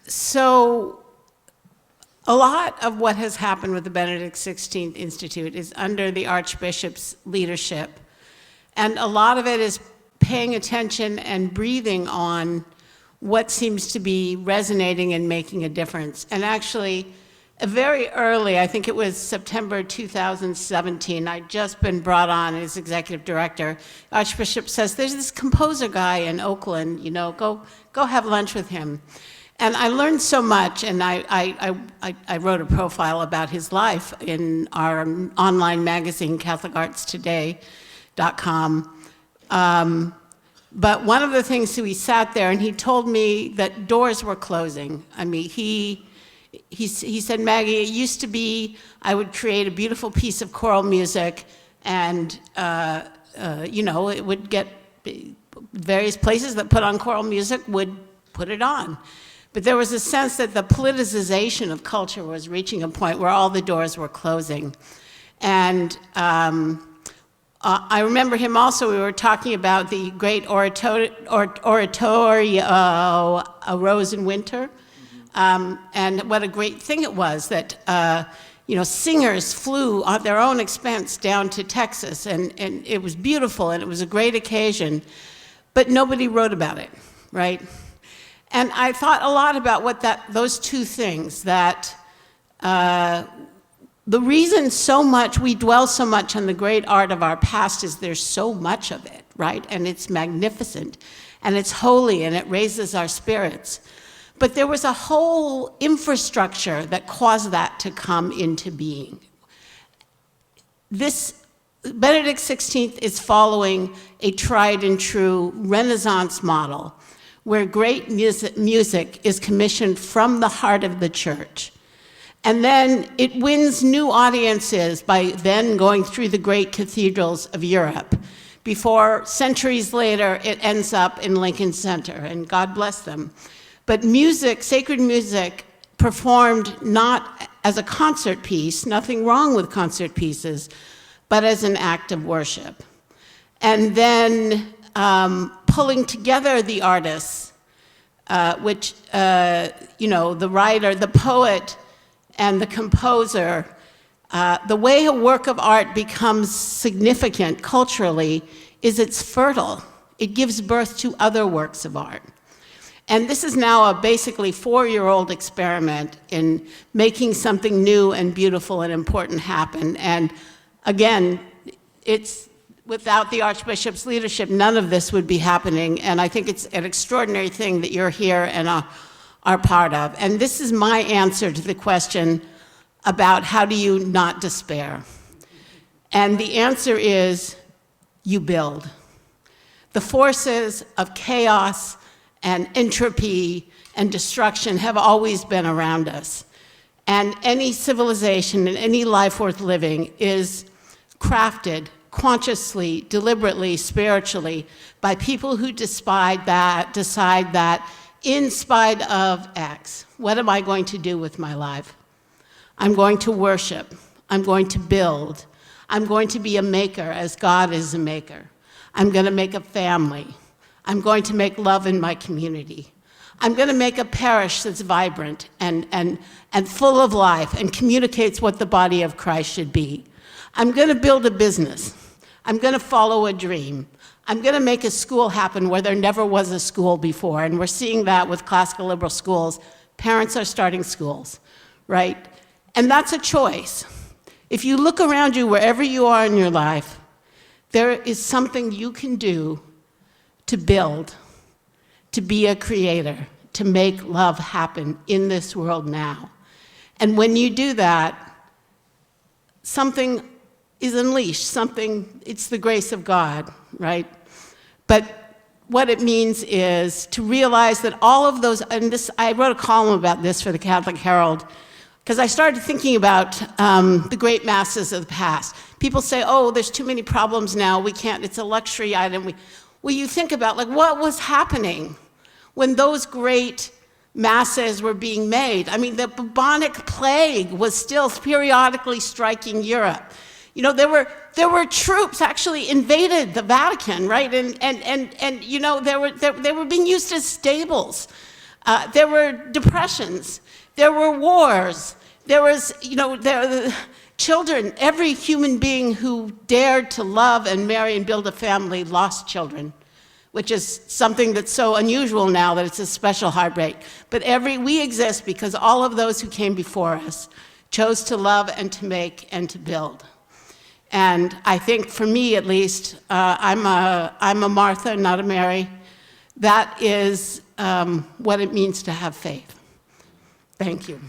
So a lot of what has happened with the Benedict XVI Institute is under the Archbishop's leadership. And a lot of it is paying attention and breathing on what seems to be resonating and making a difference. And actually, very early, I think it was September 2017, I'd just been brought on as executive director. Archbishop says, there's this composer guy in Oakland, you know, go have lunch with him. And I learned so much, and I wrote a profile about his life in our online magazine, CatholicArtsToday.com. But one of the things, so he sat there and he told me that doors were closing. I mean, he said, Maggie, it used to be I would create a beautiful piece of choral music and, you know, it would get various places that put on choral music would put it on. But there was a sense that the politicization of culture was reaching a point where all the doors were closing. And I remember him also, we were talking about the great oratorio, A Rose in Winter, and what a great thing it was that, you know, singers flew at their own expense down to Texas, and it was beautiful, and it was a great occasion, but nobody wrote about it, right? And I thought a lot about what those two things, that the reason so much, we dwell so much on the great art of our past is there's so much of it, right? And it's magnificent, and it's holy, and it raises our spirits. But there was a whole infrastructure that caused that to come into being. This, Benedict XVI is following a tried and true Renaissance model, where great music is commissioned from the heart of the church. And then it wins new audiences by then going through the great cathedrals of Europe, before centuries later it ends up in Lincoln Center, and God bless them. But music, sacred music, performed not as a concert piece, nothing wrong with concert pieces, but as an act of worship. And then pulling together the artists, which, you know, the writer, the poet, and the composer, the way a work of art becomes significant culturally is it's fertile. It gives birth to other works of art. And this is now a basically 4-year-old experiment in making something new and beautiful and important happen. And again, it's without the Archbishop's leadership, none of this would be happening. And I think it's an extraordinary thing that you're here and are part of. And this is my answer to the question about how do you not despair. And the answer is you build. The forces of chaos and entropy and destruction have always been around us. And any civilization and any life worth living is crafted consciously, deliberately, spiritually, by people who decide that in spite of X, what am I going to do with my life? I'm going to worship. I'm going to build. I'm going to be a maker as God is a maker. I'm going to make a family. I'm going to make love in my community. I'm going to make a parish that's vibrant and full of life and communicates what the body of Christ should be. I'm going to build a business. I'm going to follow a dream. I'm going to make a school happen where there never was a school before, and we're seeing that with classical liberal schools. Parents are starting schools, right? And that's a choice. If you look around you, wherever you are in your life, there is something you can do to build, to be a creator, to make love happen in this world now. And when you do that, something is unleashed, it's the grace of God, right? But what it means is to realize that all of those, and this, I wrote a column about this for the Catholic Herald, because I started thinking about the great masses of the past. People say, oh, there's too many problems now, we can't, it's a luxury item. Well, you think about, like, what was happening when those great masses were being made? I mean, the bubonic plague was still periodically striking Europe. You know, there were troops actually invaded the Vatican, right? And you know, they were being used as stables. There were depressions. There were wars. There was, children. Every human being who dared to love and marry and build a family lost children, which is something that's so unusual now that it's a special heartbreak. But we exist because all of those who came before us chose to love and to make and to build. And I think for me, at least, I'm a Martha, not a Mary. That is what it means to have faith. Thank you.